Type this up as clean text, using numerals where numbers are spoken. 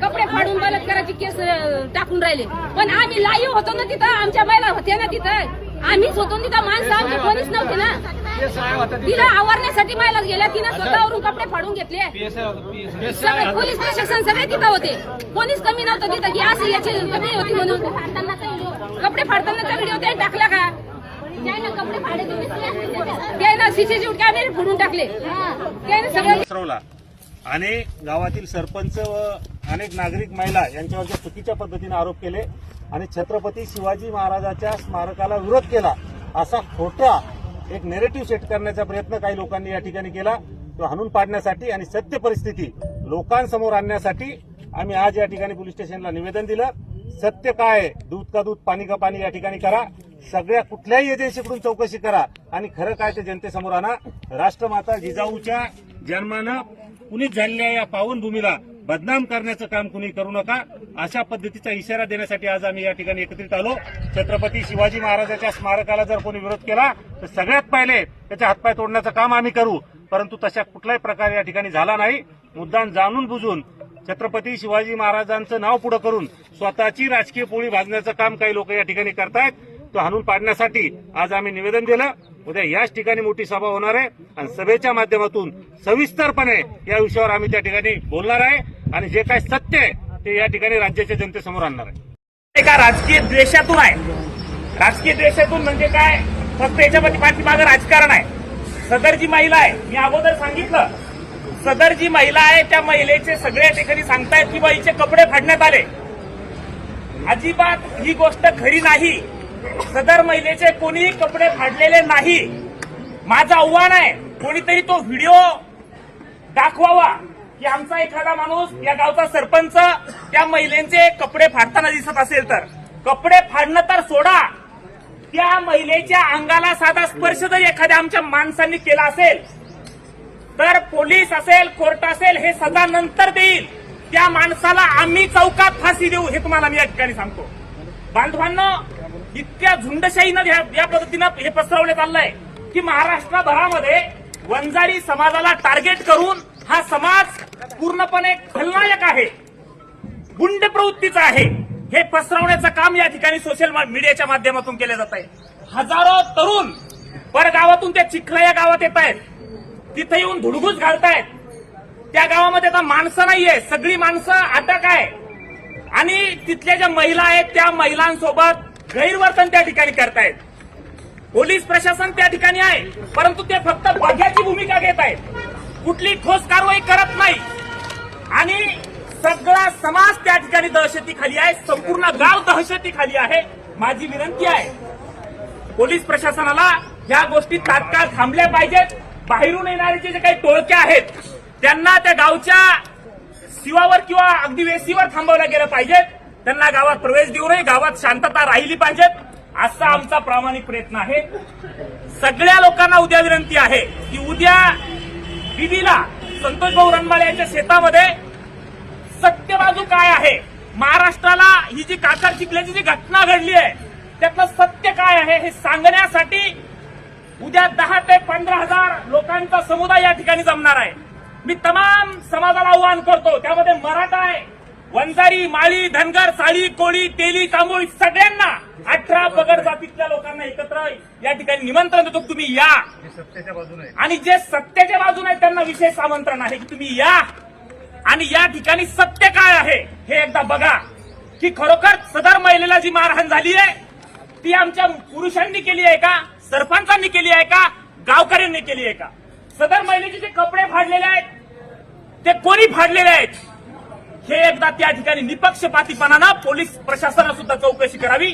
कपडे फाडून बलात्काराची केस टाकून राहिले. पण आम्ही लाईव्ह होतो ना तिथं, आमच्या महिला होत्या ना तिथं, आम्हीच होतो तिथं, माणसं आमची कोणीच नव्हते ना. तिला आवरण्यासाठी महिला गेल्या, तिनं स्वतःवरून कपडे फाडून घेतले. सगळे पोलीस प्रशासन सगळे तिथं होते, कोणीच कमी नव्हतं तिथं की असं याची कमी होती म्हणून. कपडे फाडतानाचा व्हिडिओ ते टाकला का? कपडे फाडे त्यानं सीसीटीव्ही कॅमेरे फोडून टाकले, त्यानं सगळं. आणि गावातील सरपंच व अनेक नागरिक महिला यांच्यावर चुकीच्या पद्धतीने आरोप केले आणि छत्रपती शिवाजी महाराजांच्या स्मारकाला विरोध केला असा खोटा एक नेरेटिव्ह सेट करण्याचा प्रयत्न काही लोकांनी या ठिकाणी केला. तो हाणून पाडण्यासाठी आणि सत्य परिस्थिती लोकांसमोर आणण्यासाठी आम्ही आज या ठिकाणी पोलीस स्टेशनला निवेदन दिलं. सत्य काय आहे, दूध का दूध पाणी का पाणी या ठिकाणी करा. सगळ्या कुठल्याही एजन्सीकडून चौकशी करा आणि खरं काय ते जनतेसमोर आणा. राष्ट्रमाता जिजाऊच्या जन्मानं कुणीच झालेल्या या पावनभूमीला बदनाम करण्याचं काम कुणी करू नका, अशा पद्धतीचा इशारा देण्यासाठी आज आम्ही या ठिकाणी एकत्रित आलो. छत्रपती शिवाजी महाराजांच्या स्मारकाला जर कोणी विरोध केला तर सगळ्यात पहिले त्याचे हातपाय तोडण्याचं काम आम्ही करू. परंतु तशा कुठल्याही प्रकारे या ठिकाणी झाला नाही. मुद्दाम जाणून बुजून छत्रपती शिवाजी महाराजांचं नाव पुढे करून स्वतःची राजकीय पोळी भाजण्याचं काम काही लोक या ठिकाणी करतायत. तो हाणून पाडण्यासाठी आज आम्ही निवेदन दिलं. उद्या याच ठिकाणी मोठी सभा होणार आहे आणि सभेच्या माध्यमातून सविस्तरपणे या विषयावर आम्ही त्या ठिकाणी बोलणार आहे आणि जे काही सत्य आहे ते या ठिकाणी राज्याच्या जनतेसमोर आणणार आहे. एका राजकीय द्वेषातून आहे. राजकीय द्वेषातून म्हणजे काय, फक्त याच्यामध्ये पाठीमागं राजकारण आहे. सदर जी महिला आहे, मी अगोदर सांगितलं, सदर जी महिला आहे त्या महिलेचे सगळे ठिकाणी सांगतायत की बाईचे कपडे फाडण्यात आले. अजिबात ही गोष्ट खरी नाही. सदर महिलेचे कोणीही कपडे फाडलेले नाही. माझं आव्हान आहे, कोणीतरी तो व्हिडिओ दाखवावा की आमचा एखादा माणूस, या गावचा सरपंच त्या महिलेचे कपडे फाडताना दिसत असेल तर. कपडे फाडणं तर सोडा, त्या महिलेच्या अंगाला साधा स्पर्श जर एखाद्या आमच्या माणसांनी केला असेल तर पोलीस असेल, कोर्ट असेल, हे सजा नंतर देईल. त्या माणसाला आम्ही चौकात फाशी देऊ, हे तुम्हाला मी या ठिकाणी सांगतो. बांधवांनो, इतक्या झुंडशाहीनं या पद्धतीनं हे पसरवण्यात आलंय की महाराष्ट्रभरामध्ये वंजारी समाजाला टार्गेट करून हा समाज पूर्णपणे खलनायक आहे, गुंड प्रवृत्तीचा आहे, हे पसरवण्याचं काम या ठिकाणी सोशल मीडियाच्या माध्यमातून केलं जात आहे. हजारो तरुण परगावातून त्या चिखला या गावात येत आहेत, तिथे येऊन धुडगूस घालतायत. त्या गावामध्ये आता माणसं नाहीये, सगळी माणसं अटक आहे आणि तिथल्या ज्या महिला आहेत त्या महिलांसोबत गैरवर्तन त्या ठिकाणी करतायत. पोलीस प्रशासन त्या ठिकाणी आहे, परंतु ते फक्त बघ्याची भूमिका घेत आहेत, कुठली ठोस कारवाई करत नाही आणि सगळा समाज त्या ठिकाणी दहशतीखाली आहे, संपूर्ण गाव दहशतीखाली आहे. माझी विनंती आहे, पोलीस प्रशासनाला ह्या गोष्टी तात्काळ थांबल्या पाहिजेत. बाहेरून येणारे जे काही टोळक्या आहेत त्यांना त्या गावच्या शिवावर किंवा अगदी वेशीवर थांबवलं गेलं पाहिजे. त्यांना गावात प्रवेश देऊ नये, गावात शांतता राहिली पाहिजे, असा आमचा प्रामाणिक प्रयत्न आहे. सगळ्या लोकांना उद्या विनंती आहे की उद्या दिदीला संतोष भाऊ रणमाळे यांच्या शेतामध्ये सत्य बाजू काय आहे, महाराष्ट्राला ही जी काकार चिखल्याची जी घटना घडली आहे त्यातलं सत्य काय आहे हे सांगण्यासाठी उद्या 10 ते 15,000 लोकांचा समुदाय या ठिकाणी जमणार आहे. मी तमाम समाजाला आवाहन करतो, त्यामध्ये मराठा आहे, वंजारी, माळी, धनगर, साळी, कोळी, तेली, तांबोळी, सगळ्यांना 18 पगड जातीतल्या लोकांना एकत्र या ठिकाणी निमंत्रण देतो, तुम्ही या. आणि जे सत्याच्या बाजूने आहेत त्यांना विशेष आमंत्रण आहे की तुम्ही या आणि या ठिकाणी सत्य काय आहे हे एकदा बघा की खरोखर सदर महिलेला जी मारहाण झाली आहे ती आमच्या पुरुषांनी केली आहे का, सरपंचांनी केली आहे का, गावकऱ्यांनी केली आहे का. सदर महिलेचे जे कपडे फाडलेले आहेत ते कोणी फाडलेले आहेत हे एकदा त्या ठिकाणी निपक्षपातीपणानं पोलीस प्रशासनाने सुद्धा चौकशी करावी.